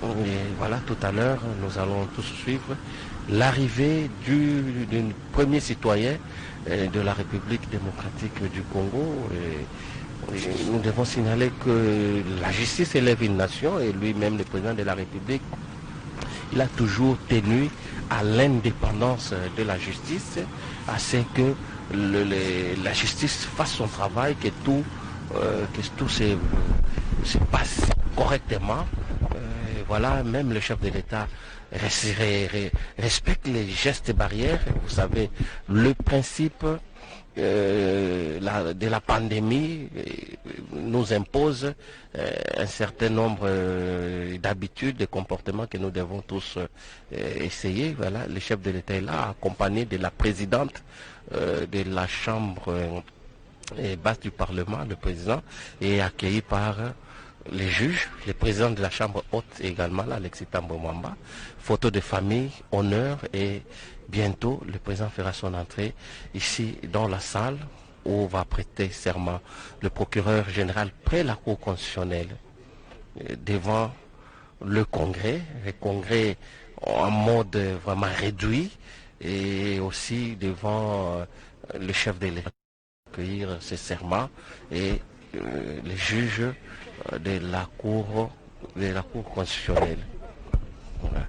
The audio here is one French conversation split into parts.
Et voilà, tout à l'heure, nous allons tous suivre l'arrivée d'un premier citoyen de la République démocratique du Congo. Et nous devons signaler que la justice élève une nation et lui-même, le président de la République, il a toujours tenu à l'indépendance de la justice, à ce que la justice fasse son travail, que tout se passe correctement. Voilà, même le chef de l'État respecte les gestes barrières. Vous savez, le principe de la pandémie nous impose un certain nombre d'habitudes, de comportements que nous devons tous essayer. Voilà, le chef de l'État est là, accompagné de la présidente de la Chambre basse du Parlement, le président, et accueilli par les juges, le président de la Chambre haute également, Alexis Thambwe Mwamba. Photo de famille, honneur, et bientôt le président fera son entrée ici dans la salle où va prêter serment le procureur général près la Cour constitutionnelle devant le Congrès en mode vraiment réduit, et aussi devant le chef de l'État accueillir ses serments et les juges de la Cour constitutionnelle. Voilà,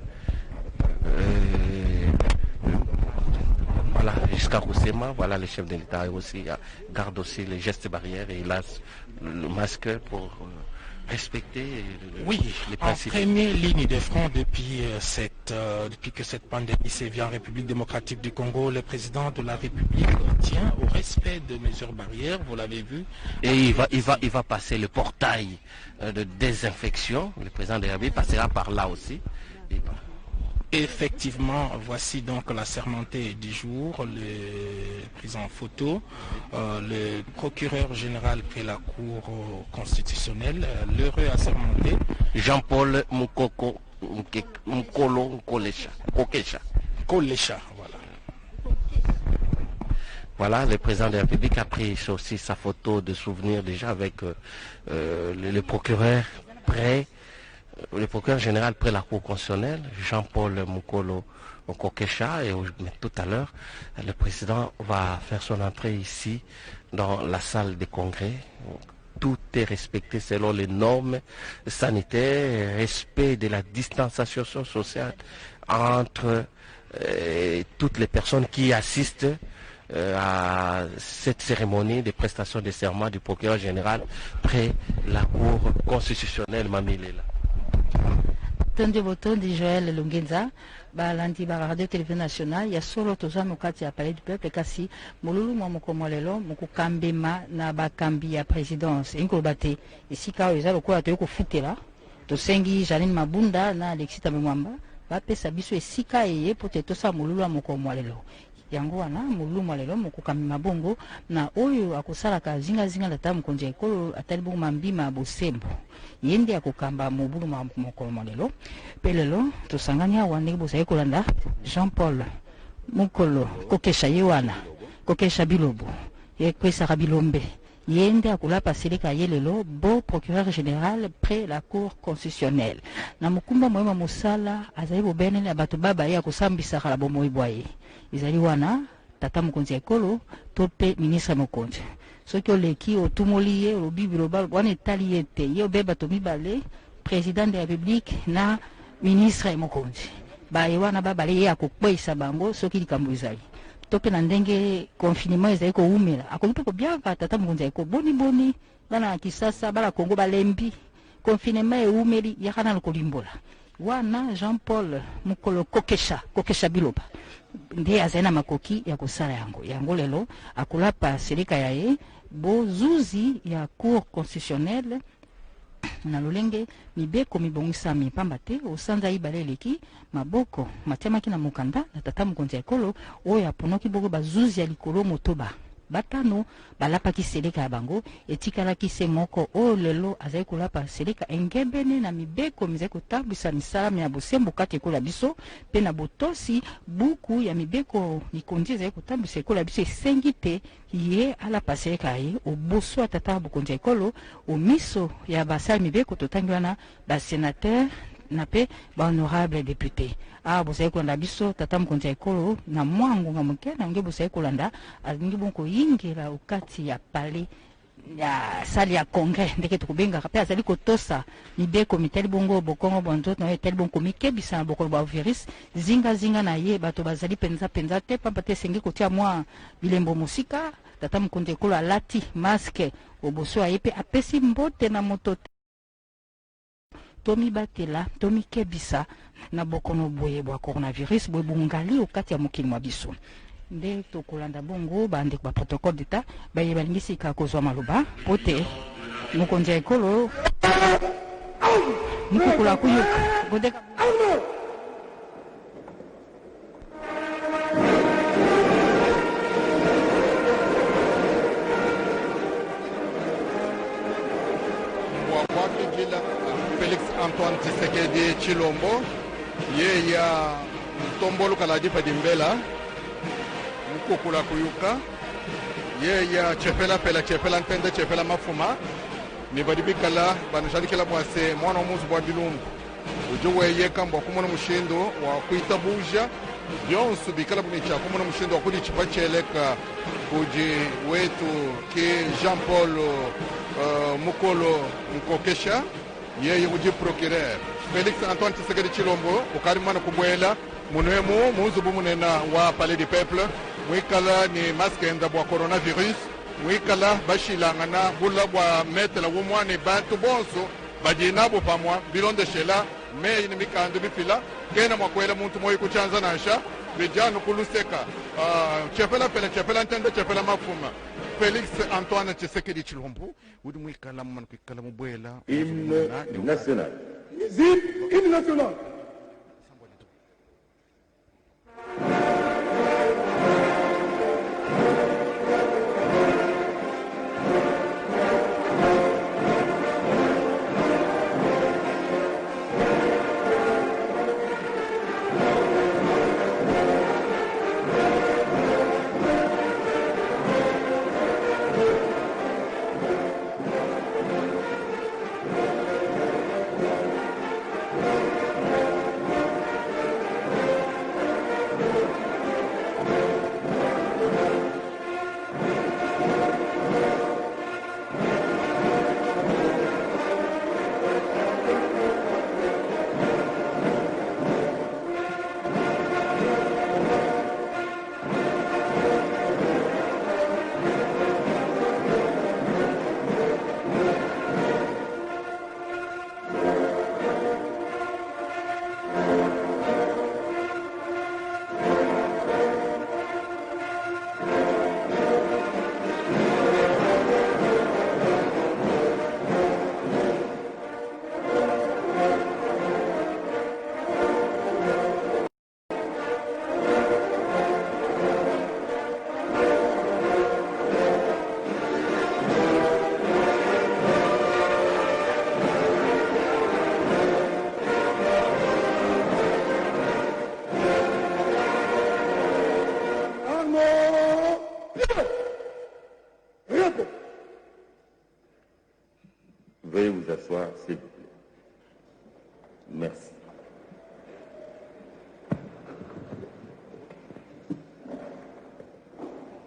voilà jusqu'à Roussema, voilà le chef de l'État aussi garde aussi les gestes barrières et il a le masque pour respecter les principes. En première ligne de front depuis que cette pandémie sévit en République démocratique du Congo, le président de la République tient au respect de mesures barrières, vous l'avez vu. Et il va passer le portail de désinfection. Le président de la République passera par là aussi. Effectivement, voici donc la sermentée du jour, le prise en photo, le procureur général près la Cour constitutionnelle, l'heureux assermenté. Jean-Paul Mukolo Kokesha. Voilà. Voilà, le président de la République a pris aussi sa photo de souvenir déjà avec le procureur général près la Cour constitutionnelle, Jean-Paul Mukolo Kokesha, et tout à l'heure, le président va faire son entrée ici dans la salle des congrès. Tout est respecté selon les normes sanitaires, respect de la distanciation sociale entre toutes les personnes qui assistent à cette cérémonie de prestation de serment du procureur général près la Cour constitutionnelle Mamilela. Tondi botondi Joël Lungenza balandi ba radio télévision nationale ya solo toza mokati ya palais du peuple kasi mululu mwa mokomolelo mokukambema na bakambi ya présidence inkoloba te esika oyo eza lokola toyei kofutela tosengi Janine Mabunda na Alexis Thambwe Mwamba bapesa biso esika eye po te tosala mululu ya mokomolelo yango wana mululu mwalelo mokukambi mabongo na oyo akosalaka zingazinga na mokonzi ya ekolo atali bongo mambima bosembo yende akokamba mobulu mokolo mwalelo pe lelo tosangani awa ndenge bozali kolanda Jean-Paul Mukolo Kokesha ye wana Kokesha Bilobo ye kwesaka bilombe yende akolapa seleka ye lelo beau procureur général près la Cour constitutionnelle na mokumba moyema mosala azali bobenene ya bato baba ye akosambisaka la bomoi bwaye ezali wana tata mokonzi ya ekolo to pe ministre mokonzi soki oleki otumoli ye olobi biloba wana etali ye te ye obe bato mibale président de la République na ministre mokonzi baye wana babale ye akokweyisa bango soki likambo ezali to pe na ndenge confinement ezali koumela akoki mpe kobiaka tata mokonzi ya ekolo boni bana Kisasa bana Kongo balembi confinement eumeli yakana lokolimbola wana Jean-Paul Mukolo Kokesha Biloba nde azali na makoki ya kosala yango lelo akolapa seleka ya ye bozuzi ya Cour constitutionnelle na lolenge mibeko mibongisami pamba te osanza ibale eleki maboko matiamaki na mokanda na tata mokonzi ya ekolo oyo aponoki boko bazuzi ya likolo motoba batano balapaki seleka ya bango etikalaki se moko oyo lelo azali kolapa seleka engebene na mibeko mizali kotambwisa misala ya bosembo kati ekola biso pe na botosi buku ya mibeko likondi ezali kotambwisa ekola biso esengi te ye alapa seleka ye oboso atata bokonzi ya ekolo omiso ya basala mibeko totangi wana basénateur na pe ba honorable député bosai kolanda biso tata mokonzi ya ekolo na mwangu nga moke na nge bosai kolanda alingi bonko yingela ukati ya pale ya sali ya congrès ndeke tukubengaka pe azali kotosa mibeko mitali bongo bokongo bonzoto na etali bonko mikebisa na bokolo ba virus zinga na ye bato bazali penza te pamba te sengi kotia mwa bilembo musika tata mokonzi ekolo alati masque oboso aye pe apesi mbote na moto tomi batela tomi kebisa na bokono boye bwa coronavirus boye bungali okati ya mokili mwa biso nde tokolanda bongo bandeko ba protocole d'état baye balingisi ka kozwa maloba pote mokonzi ya ekolo mukukula kuyuka godeka Félix Antoine Tshisekedi Tshilombo ye ya Tombolo Kaladi Fadimbela Mukukula Kuyuka ye ya Chefela Pela Chefela Ntende Chefela Mafuma ni badibikala banashalikela bwase mwana omuzi bwa bilumbu ujuwe ye kamba kumona mushindo wa kuita buja byonsu bikala bumicha kumona mushindo wa kudi chipacheleka kuji wetu ki Jean Paul Mukolo Mukokesha yeye uji procureur Félix Antoine Tshisekedi Tshilombo ukari mwana kubwela munemu muzubu munena wa Palais du Peuple mwikala ni maskenda bwa coronavirus mwikala bashilangana bula bwa metela wumwane bantu bonso bajinabo pamwa bilonde shela me ni mikando bifila kena mwakwela muntu moyi kuchanza nasha bijano kuluseka chefela pele chefela ntende chefela mafuma Félix Antoine Tshisekedi Tshilombo udi mwikala mwana kwikala mubwela hymne national. Hymne national. Veuillez vous asseoir, s'il vous plaît. Merci.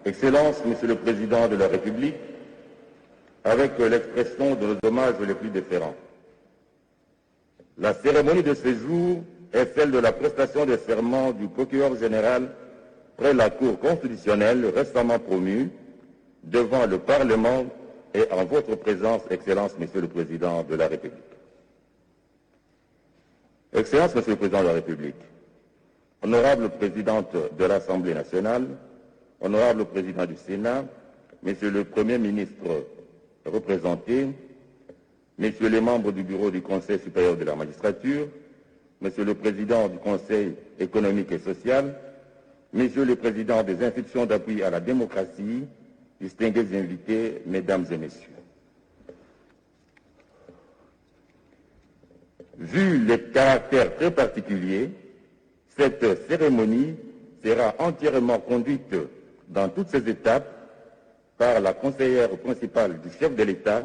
Excellences, Monsieur le Président de la République, avec l'expression de nos hommages les plus déférents, la cérémonie de ce jour est celle de la prestation de serment du procureur général près la Cour constitutionnelle récemment promue devant le Parlement et en votre présence, Excellence, Monsieur le Président de la République. Excellence, Monsieur le Président de la République, Honorable Présidente de l'Assemblée nationale, Honorable Président du Sénat, Monsieur le Premier ministre représenté, Messieurs les membres du Bureau du Conseil supérieur de la magistrature, Monsieur le Président du Conseil économique et social, Messieurs les Présidents des institutions d'appui à la démocratie, distingués invités, Mesdames et Messieurs. Vu le caractère très particulier, cette cérémonie sera entièrement conduite dans toutes ses étapes par la conseillère principale du chef de l'État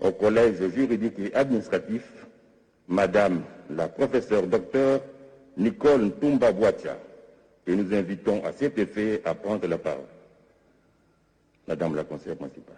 au Collège juridique et administratif, Madame la professeure docteur Nicole Ntumba Boatia, et nous invitons à cet effet à prendre la parole. Madame la conseillère principale.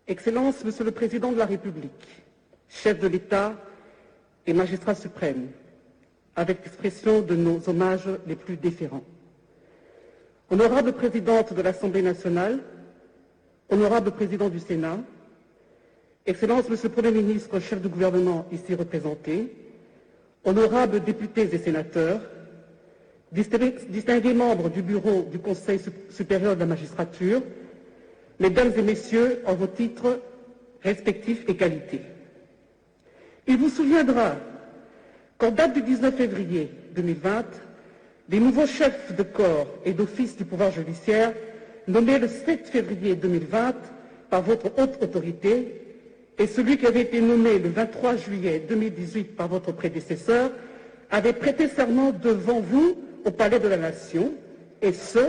Excellences, Monsieur le Président de la République, chef de l'État et magistrat suprême, avec l'expression de nos hommages les plus déférents. Honorable Présidente de l'Assemblée nationale, Honorable Président du Sénat, Excellences, Monsieur le Premier ministre, chef du gouvernement ici représenté, honorables députés et sénateurs, distingués membres du bureau du Conseil supérieur de la magistrature, Mesdames et Messieurs, en vos titres respectifs et qualités. Il vous souviendra qu'en date du 19 février 2020, les nouveaux chefs de corps et d'office du pouvoir judiciaire, nommés le 7 février 2020 par votre haute autorité, et celui qui avait été nommé le 23 juillet 2018 par votre prédécesseur, avaient prêté serment devant vous au Palais de la Nation, et ce,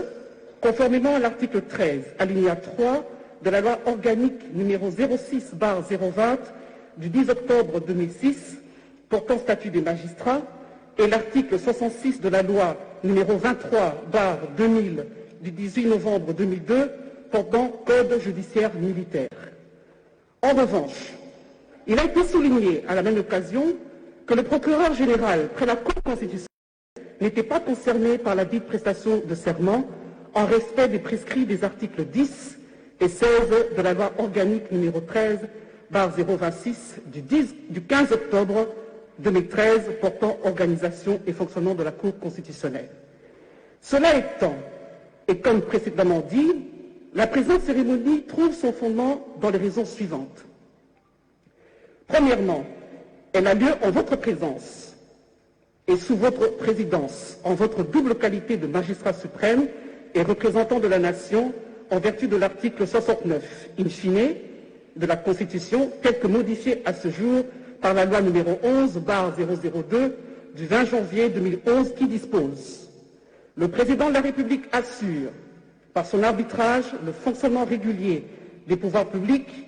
conformément à l'article 13, alinéa 3 de la loi organique numéro 06/020 du 10 octobre 2006 portant statut des magistrats et l'article 66 de la loi numéro 23/2000 du 18 novembre 2002 portant code judiciaire militaire. En revanche, il a été souligné à la même occasion que le procureur général près la Cour constitutionnelle n'était pas concerné par la dite prestation de serment en respect des prescrits des articles 10 et 16 de la loi organique numéro 13/026 du 15 octobre 2013 portant organisation et fonctionnement de la Cour constitutionnelle. Cela étant, et comme précédemment dit, la présente cérémonie trouve son fondement dans les raisons suivantes. Premièrement, elle a lieu en votre présence et sous votre présidence, en votre double qualité de magistrat suprême et représentant de la nation en vertu de l'article 69, in fine, de la Constitution, tel que modifié à ce jour par la loi numéro 11/002 du 20 janvier 2011 qui dispose: le président de la République assure, par son arbitrage, le fonctionnement régulier des pouvoirs publics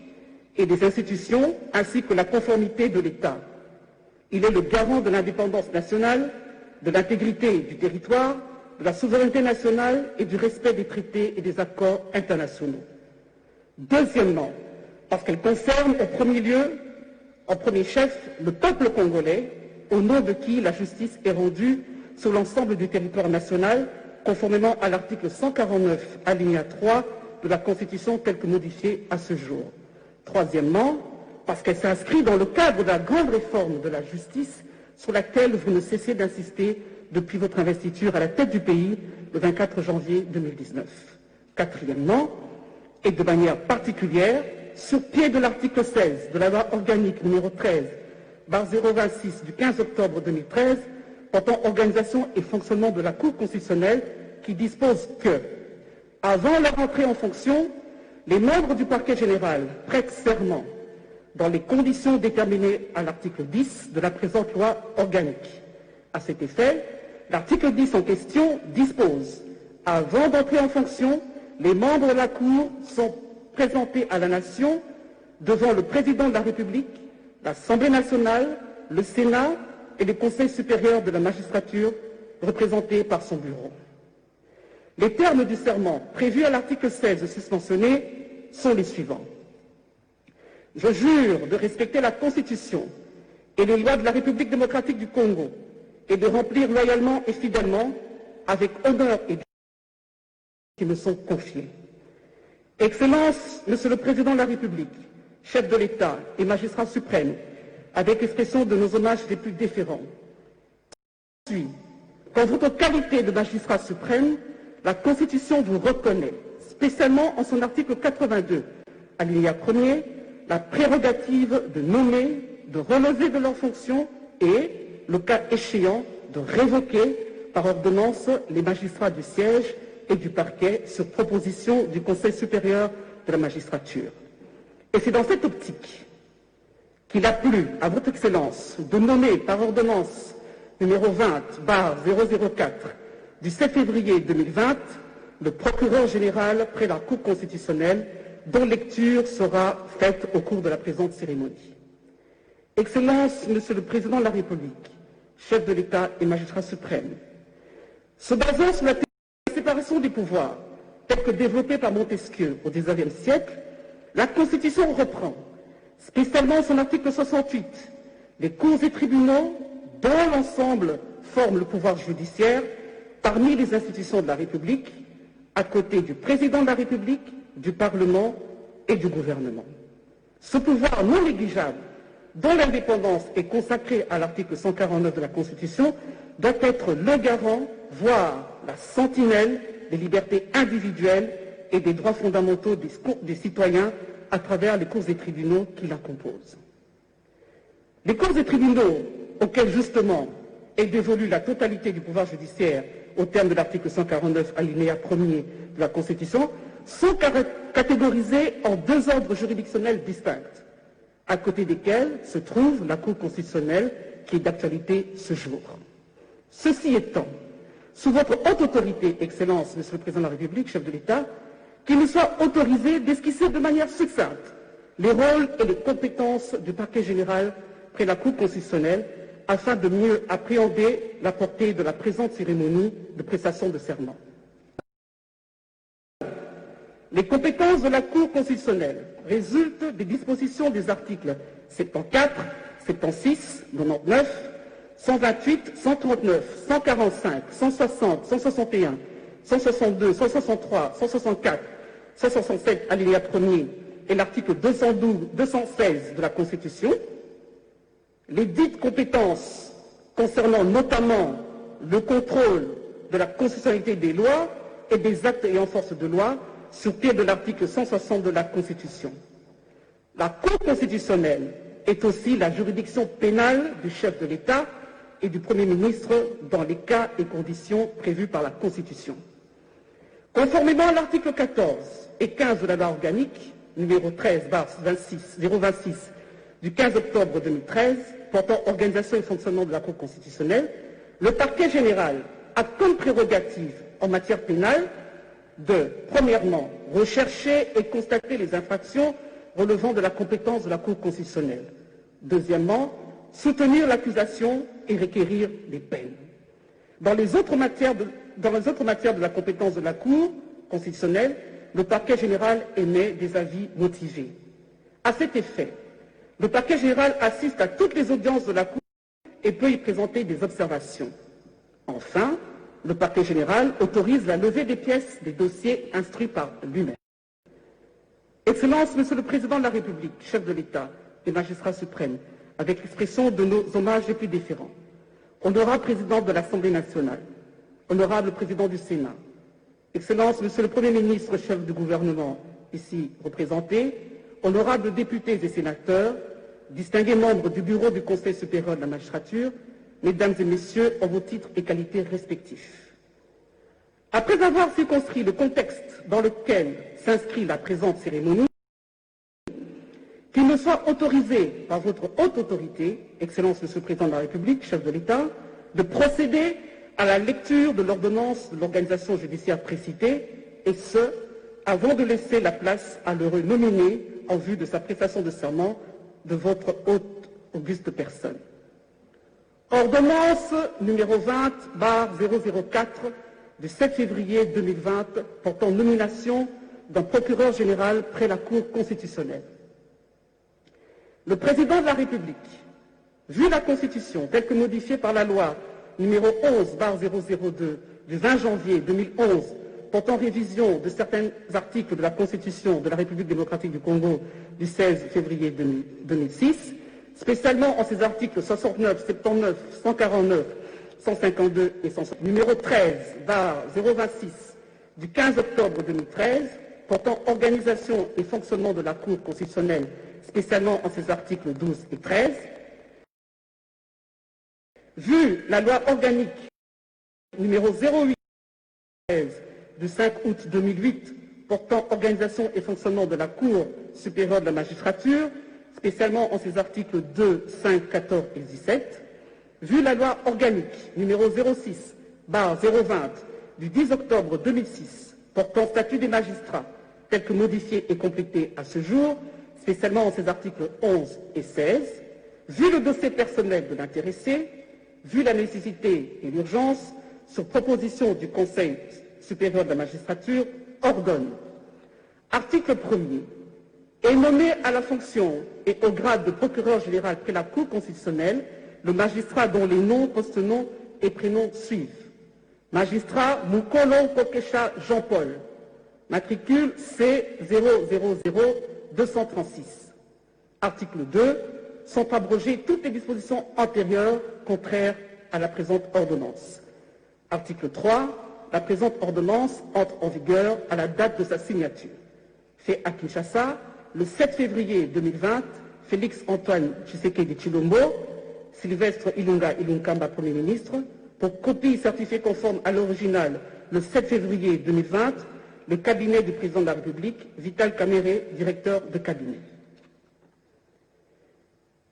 et des institutions, ainsi que la conformité de l'État. Il est le garant de l'indépendance nationale, de l'intégrité du territoire, de la souveraineté nationale et du respect des traités et des accords internationaux. Deuxièmement, parce qu'elle concerne au premier lieu, en premier chef, le peuple congolais, au nom de qui la justice est rendue sur l'ensemble du territoire national, conformément à l'article 149, alinéa 3 de la Constitution telle que modifiée à ce jour. Troisièmement, parce qu'elle s'inscrit dans le cadre de la grande réforme de la justice sur laquelle vous ne cessez d'insister depuis votre investiture à la tête du pays le 24 janvier 2019. Quatrièmement, et de manière particulière, sur pied de l'article 16 de la loi organique numéro 13/026 du 15 octobre 2013 portant organisation et fonctionnement de la Cour constitutionnelle qui dispose que, avant leur entrée en fonction, les membres du parquet général prêtent serment dans les conditions déterminées à l'article 10 de la présente loi organique. À cet effet, l'article 10 en question dispose: avant d'entrer en fonction, les membres de la Cour sont présentés à la Nation devant le Président de la République, l'Assemblée nationale, le Sénat et le Conseil supérieur de la magistrature, représenté par son bureau. Les termes du serment prévus à l'article 16 susmentionné sont les suivants. Je jure de respecter la Constitution et les lois de la République démocratique du Congo et de remplir loyalement et fidèlement, avec honneur et dignité, qui me sont confiés. Excellence, Monsieur le Président de la République, chef de l'État et magistrat suprême, avec expression de nos hommages les plus déférents. Qu'en votre qualité de magistrat suprême, la Constitution vous reconnaît, spécialement en son article 82, alinéa 1er, la prérogative de nommer, de relever de leurs fonctions et, le cas échéant, de révoquer par ordonnance les magistrats du siège et du parquet sur proposition du Conseil supérieur de la magistrature. Et c'est dans cette optique qu'il a plu à votre Excellence de nommer par ordonnance numéro 20/004 du 7 février 2020 le procureur général près la Cour constitutionnelle, dont lecture sera faite au cours de la présente cérémonie. Excellence, Monsieur le Président de la République, chef de l'État et magistrat suprême, se basant sur la séparation des pouvoirs, telle que développée par Montesquieu au XIXe siècle, la Constitution reprend, spécialement son article 68, les cours et tribunaux, dont l'ensemble forment le pouvoir judiciaire, parmi les institutions de la République, à côté du Président de la République, du Parlement et du gouvernement. Ce pouvoir non négligeable, dont l'indépendance est consacrée à l'article 149 de la Constitution, doit être le garant, voire la sentinelle des libertés individuelles et des droits fondamentaux des citoyens à travers les cours et tribunaux qui la composent. Les cours et tribunaux, auxquels justement est dévolue la totalité du pouvoir judiciaire au terme de l'article 149 alinéa 1er de la Constitution, sont catégorisés en deux ordres juridictionnels distincts, à côté desquels se trouve la Cour constitutionnelle qui est d'actualité ce jour. Ceci étant, sous votre haute autorité, Excellence, Monsieur le Président de la République, chef de l'État, qu'il nous soit autorisé d'esquisser de manière succincte les rôles et les compétences du parquet général près la Cour constitutionnelle afin de mieux appréhender la portée de la présente cérémonie de prestation de serment. Les compétences de la Cour constitutionnelle résultent des dispositions des articles 74, 76, 99, 128, 139, 145, 160, 161, 162, 163, 164, 167, alinéa 1er, et l'article 216 de la Constitution. Les dites compétences concernant notamment le contrôle de la constitutionnalité des lois et des actes ayant force de loi sur pied de l'article 160 de la Constitution. La Cour constitutionnelle est aussi la juridiction pénale du chef de l'État et du Premier ministre dans les cas et conditions prévus par la Constitution. Conformément à l'article 14 et 15 de la loi organique numéro 13/026 du 15 octobre 2013 portant organisation et fonctionnement de la Cour constitutionnelle, le parquet général a comme prérogative en matière pénale de, premièrement, rechercher et constater les infractions relevant de la compétence de la Cour constitutionnelle. Deuxièmement, soutenir l'accusation et requérir des peines. Dans les autres matières de la compétence de la Cour constitutionnelle, le parquet général émet des avis motivés. À cet effet, le parquet général assiste à toutes les audiences de la Cour et peut y présenter des observations. Enfin, le parquet général autorise la levée des pièces des dossiers instruits par lui-même. Excellence, Monsieur le Président de la République, chef de l'État et magistrat suprême, avec l'expression de nos hommages les plus déférents, honorable Président de l'Assemblée nationale, honorable Président du Sénat, Excellence, Monsieur le Premier ministre, chef du gouvernement, ici représenté, honorables députés et sénateurs, distingués membres du bureau du Conseil supérieur de la magistrature, Mesdames et Messieurs, en vos titres et qualités respectifs. Après avoir circonscrit le contexte dans lequel s'inscrit la présente cérémonie, qu'il me soit autorisé par votre haute autorité, Excellence Monsieur le Président de la République, chef de l'État, de procéder à la lecture de l'ordonnance de l'organisation judiciaire précitée, et ce, avant de laisser la place à l'heureux nominé en vue de sa prestation de serment de votre haute auguste personne. Ordonnance numéro 20/004 du 7 février 2020 portant nomination d'un procureur général près la Cour constitutionnelle. Le Président de la République, vu la Constitution telle que modifiée par la loi numéro 11/002 du 20 janvier 2011 portant révision de certains articles de la Constitution de la République démocratique du Congo du 16 février 2006, spécialement en ses articles 69, 79, 149, 152 et 160, numéro 13/026 du 15 octobre 2013 portant organisation et fonctionnement de la Cour constitutionnelle, spécialement en ses articles 12 et 13, Vu la loi organique numéro 08 du 5 août 2008 portant organisation et fonctionnement de la Cour supérieure de la magistrature, spécialement en ses articles 2, 5, 14 et 17, vu la loi organique numéro 06/020 du 10 octobre 2006 portant statut des magistrats, tel que modifié et complété à ce jour, spécialement en ses articles 11 et 16, vu le dossier personnel de l'intéressé, vu la nécessité et l'urgence, sur proposition du Conseil supérieur de la magistrature, ordonne. Article 1er. Est nommé à la fonction et au grade de procureur général près la Cour constitutionnelle le magistrat dont les noms, postenoms et prénoms suivent. Magistrat Mukolo Kokesha Jean-Paul, matricule C000236. Article 2. Sont abrogées toutes les dispositions antérieures contraires à la présente ordonnance. Article 3. La présente ordonnance entre en vigueur à la date de sa signature. Fait à Kinshasa, le 7 février 2020, Félix Antoine Tshisekedi Tshilombo, Sylvestre Ilunga Ilunkamba, Premier ministre, pour copie certifiée conforme à l'original le 7 février 2020, le cabinet du président de la République, Vital Kamerhe, directeur de cabinet.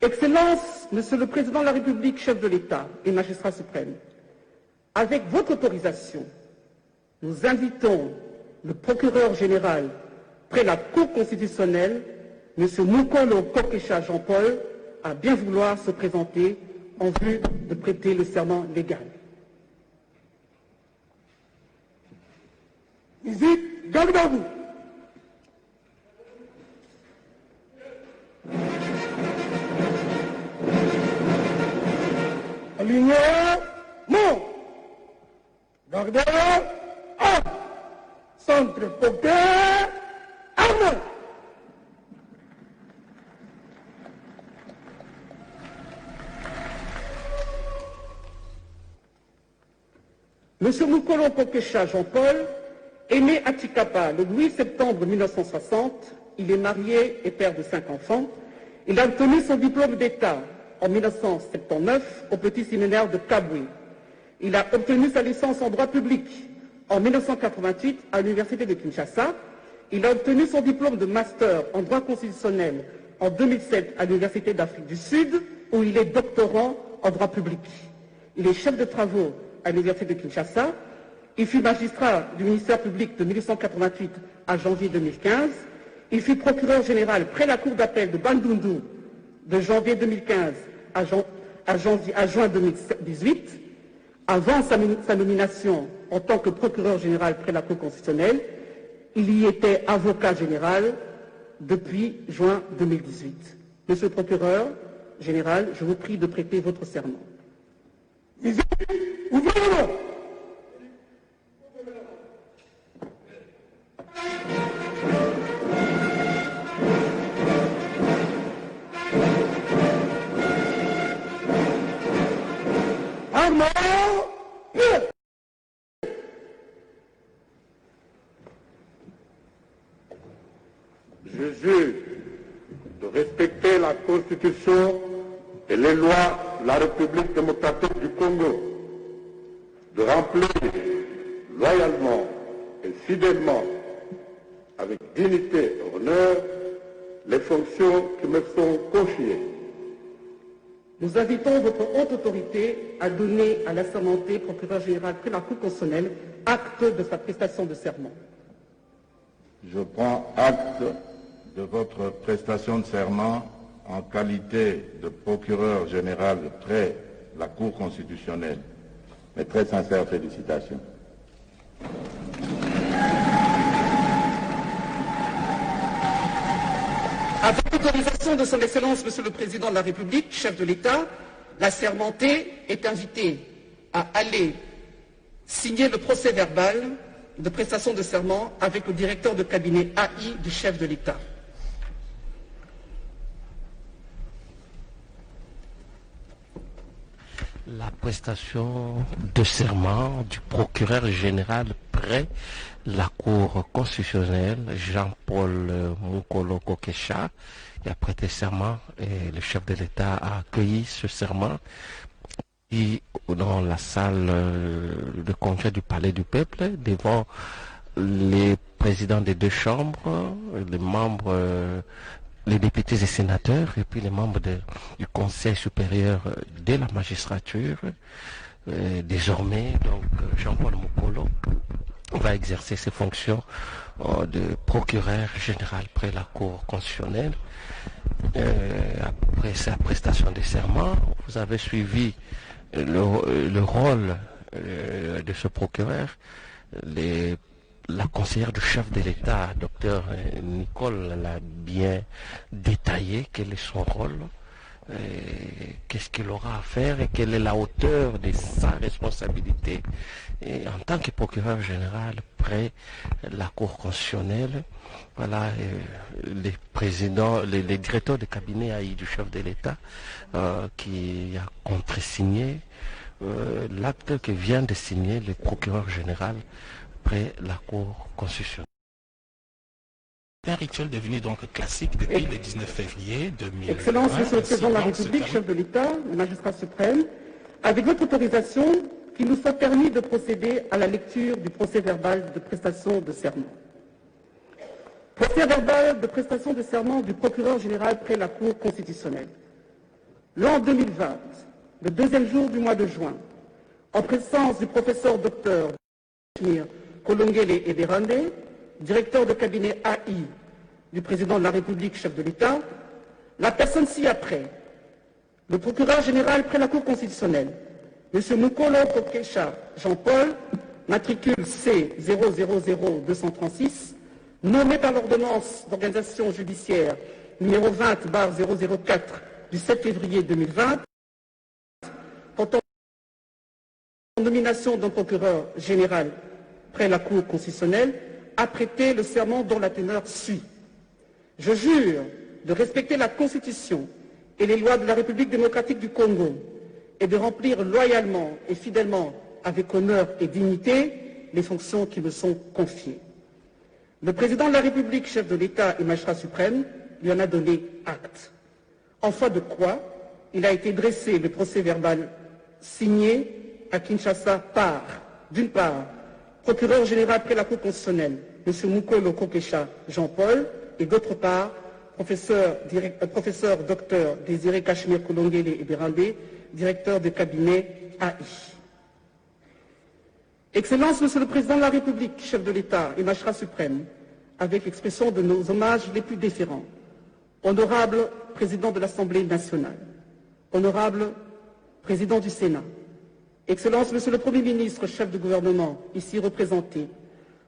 Excellence, Monsieur le Président de la République, chef de l'État et magistrat suprême, avec votre autorisation, nous invitons le procureur général près la Cour constitutionnelle, M. Mukolo Kokesha Jean-Paul, à bien vouloir se présenter en vue de prêter le serment légal. Visite, garde à vous. Aligné, mort. Gardeur, arme. Centre porté, arme. Monsieur Mukolo Kokesha Jean-Paul est né à Tshikapa le 8 septembre 1960. Il est marié et père de 5 enfants. Il a obtenu son diplôme d'État en 1979 au petit séminaire de Kabwe. Il a obtenu sa licence en droit public en 1988 à l'université de Kinshasa. Il a obtenu son diplôme de master en droit constitutionnel en 2007 à l'université d'Afrique du Sud, où il est doctorant en droit public. Il est chef de travaux à l'université de Kinshasa. Il fut magistrat du ministère public de 1988 à janvier 2015. Il fut procureur général près la cour d'appel de Bandundu de janvier 2015 à juin 2018. Avant sa nomination en tant que procureur général près la Cour constitutionnelle, il y était avocat général depuis juin 2018. Monsieur le procureur général, je vous prie de prêter votre serment. Visite, ouvrez-le. Je jure de respecter la Constitution et les lois de la République démocratique du Congo, de remplir loyalement et fidèlement, avec dignité et honneur, les fonctions qui me sont confiées. Nous invitons votre haute autorité à donner à l'assermenté procureur général près la Cour constitutionnelle acte de sa prestation de serment. Je prends acte de votre prestation de serment en qualité de procureur général près la Cour constitutionnelle. Mes très sincères félicitations. Avec l'autorisation de son Excellence, Monsieur le Président de la République, chef de l'État, l'assermenté est invité à aller signer le procès-verbal de prestation de serment avec le directeur de cabinet AI du chef de l'État. La prestation de serment du procureur général près la Cour constitutionnelle, Jean-Paul Mukolo Kokesha, il a prêté serment et le chef de l'État a accueilli ce serment dans la salle de congrès du Palais du Peuple, devant les présidents des deux chambres, les membres, les députés et sénateurs, et puis les membres du Conseil supérieur de la magistrature. Désormais, donc, Jean-Paul Mokolo va exercer ses fonctions de procureur général près la Cour constitutionnelle. Après sa prestation de serment, vous avez suivi le rôle de ce procureur. La conseillère du chef de l'État, Dr Nicole, l'a bien détaillé, quel est son rôle, qu'est-ce qu'il aura à faire et quelle est la hauteur de sa responsabilité en tant que procureur général près la Cour constitutionnelle. Voilà, les présidents, les directeurs de cabinet du chef de l'État qui a contresigné l'acte que vient de signer le procureur général près la Cour constitutionnelle. Un rituel devenu donc classique depuis le 19 février 2020. Excellence, Monsieur le Président de la République, chef de l'État, le magistrat suprême, avec votre autorisation, qu'il nous soit permis de procéder à la lecture du procès-verbal de prestation de serment. Procès-verbal de prestation de serment du procureur général près la Cour constitutionnelle. L'an 2020, le deuxième jour du mois de juin, en présence du professeur docteur Kolongele Eberande, directeur de cabinet AI du président de la République, chef de l'État, la personne ci-après, le procureur général près la Cour constitutionnelle, M. Mukolo Kokesha Jean-Paul, matricule C000236, nommé par l'ordonnance d'organisation judiciaire numéro 20/004 du 7 février 2020, portant nomination d'un procureur général près la Cour constitutionnelle, a prêté le serment dont la teneur suit. Je jure de respecter la Constitution et les lois de la République démocratique du Congo et de remplir loyalement et fidèlement, avec honneur et dignité, les fonctions qui me sont confiées. Le président de la République, chef de l'État et magistrat suprême, lui en a donné acte. En foi de quoi, il a été dressé le procès-verbal signé à Kinshasa par, d'une part, procureur général près la Cour constitutionnelle, M. Mukolo Kokesha Jean-Paul, et d'autre part, professeur docteur Désiré Cachemire Kolongele Eberande, directeur de cabinet AI. Excellence, Monsieur le Président de la République, chef de l'État et magistrat suprême, avec l'expression de nos hommages les plus déférents, honorable Président de l'Assemblée nationale, honorable Président du Sénat, Excellence, Monsieur le Premier ministre, chef de gouvernement, ici représenté,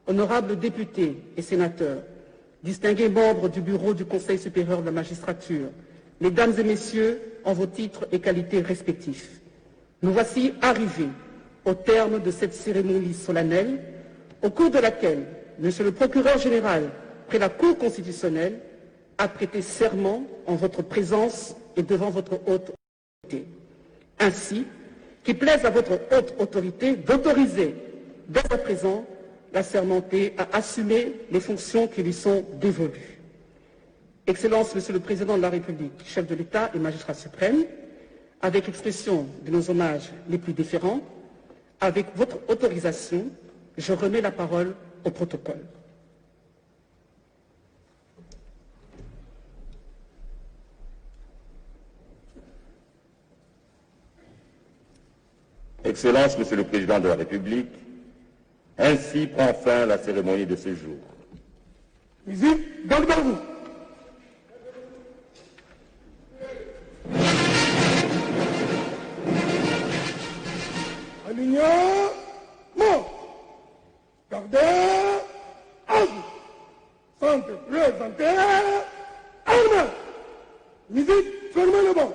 honorables députés et sénateurs, distingués membres du bureau du Conseil supérieur de la magistrature, mesdames et messieurs, en vos titres et qualités respectifs, nous voici arrivés au terme de cette cérémonie solennelle, au cours de laquelle Monsieur le procureur général près la Cour constitutionnelle a prêté serment en votre présence et devant votre haute autorité. Ainsi, qu'il plaise à votre haute autorité d'autoriser dès à présent l'assermenté à assumer les fonctions qui lui sont dévolues. Excellence, Monsieur le Président de la République, chef de l'État et magistrat suprême, avec expression de nos hommages les plus déférents, avec votre autorisation, je remets la parole au protocole. Excellence, Monsieur le Président de la République, ainsi prend fin la cérémonie de ce jour. Musique, Gagdabou. Alignement. Gardez. Arme. Centre présenté. Arme. Musique, fermez le banc.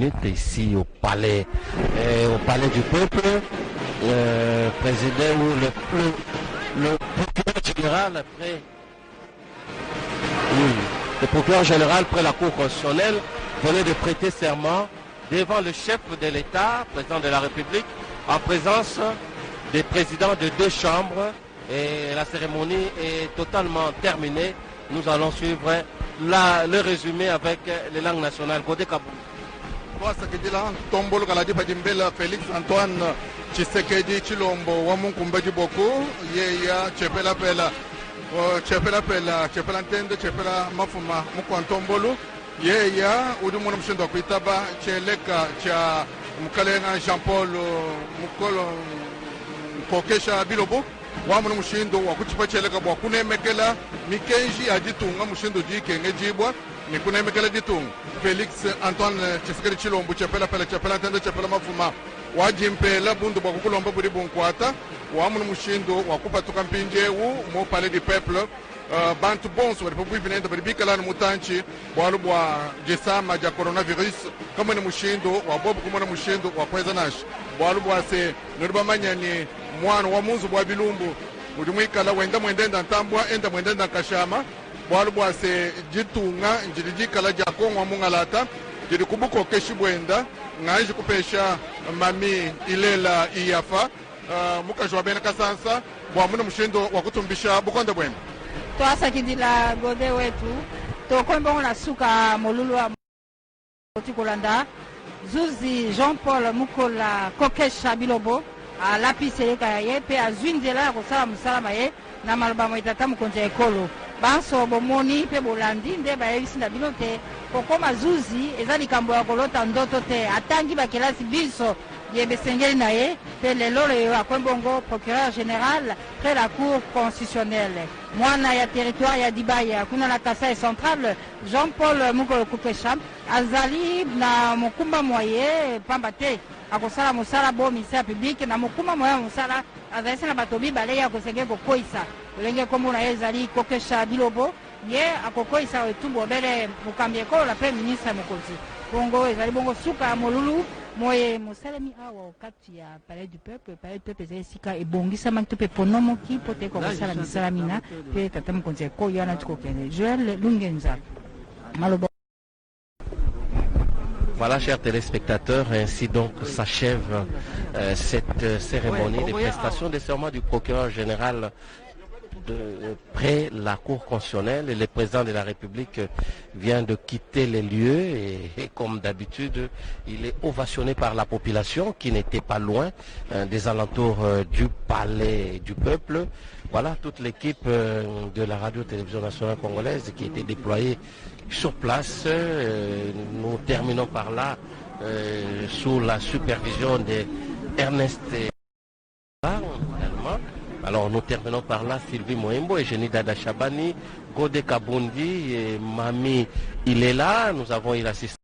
minutes ici au palais du peuple. Président ou le procureur général après. Oui, le procureur général près la Cour constitutionnelle venait de prêter serment devant le chef de l'État, président de la République, en présence des présidents de 2 chambres. Et la cérémonie est totalement terminée. Nous allons suivre le résumé avec les langues nationales. Godé Kabou. Tombolo Kaladi Padimbela, Félix Antoine Tshisekedi Chilombo, Wamunkumbaji Boko, Yeya, Chepela Pela, Chepela Ntende, Chepela Mafuma, Mukwantombolo, Yeya, Udumuna Mshindo Kuitaba, Cheleka, Cha Mkalenga Jean-Paul, Mukolo, Kokesha Bilobo. Wamuna mushindo wakuchipa cheleka bwa kunemekela mikenji aditunga mushindo jikenge jibwa ni kunemekela ditunga Felix Antoine Tshisekedi Chilombo chepela ntende chepela mafuma wajimpela bundu bwa kukulomba buri bunkwata wamuna mushindo wakupa tukampinjewu mo palais du peuple bantu bonso bari pobu binenda bari bikala mutanchi bwalu bwa jesama ja coronavirus kama ni mushindo wa bobu kumona mushindo wa kweza nash bwalu bwa se nuriba manyani mwana wa munzu bwa bilumbu uri mwikala wenda mwendenda ntambwa enda mwendenda kashama bwalu bwa se jitunga njiri jikala ja kongwa mungalata jiri kubuko keshi bwenda ngaji kupesha mami ilela iyafa mukajwa bena kasansa bwa muna mushindo wa kutumbisha bukonda bwenda twasakidila gode wetu tokombongo na suka molulu wa kolanda zuzi Jean-Paul Mukola Kokesha Bilobo alapise yeka ye pe azwinzela ya kosala musala ye na maloba moitata mokonzi ya ekolo banso bomoni pe bolandi nde bayebisi na bino te kokoma zuzi eza likambo ya kolota ndoto te atangi bakelasi biso yebesengeli na ye pe lelo leyo akombongo procureur général près la cour constitutionnelle mwana ya territoire ya Dibaya kuna na Kasai central Jean-Paul Mukolo Kokesha azali na mokumba moye pamba te akosala mosala bo ministère public na mokumba moya mosala azalisi na bato mibale ya kosenge kokoisa lolenge kombo na ye ezali Kokesha Bilobo ye akokoisa etumbu obele mokambi ekolo la premier ministre mokonzi bongo ezali bongo suka ya molulu moye mosalemi awa okati ya palais du peuple ezali esika ebongisama to mpe ponomoki po te kokosala misala mina mpe tata mokonzi ekolo wana tikokende Joël Lungenza maloba. Voilà, chers téléspectateurs, ainsi donc s'achève cette cérémonie de prestation de serment du procureur général près la Cour constitutionnelle. Et le président de la République vient de quitter les lieux et comme d'habitude, il est ovationné par la population qui n'était pas loin des alentours du palais du peuple. Voilà, toute l'équipe de la radio-télévision nationale congolaise qui était déployée sur place. Nous terminons par là sous la supervision d'Ernest également. Alors nous terminons par là Sylvie Moembo et Jenny Dada Chabani, Godé Kabundi et Mami Ilela. Nous avons eu l'assistance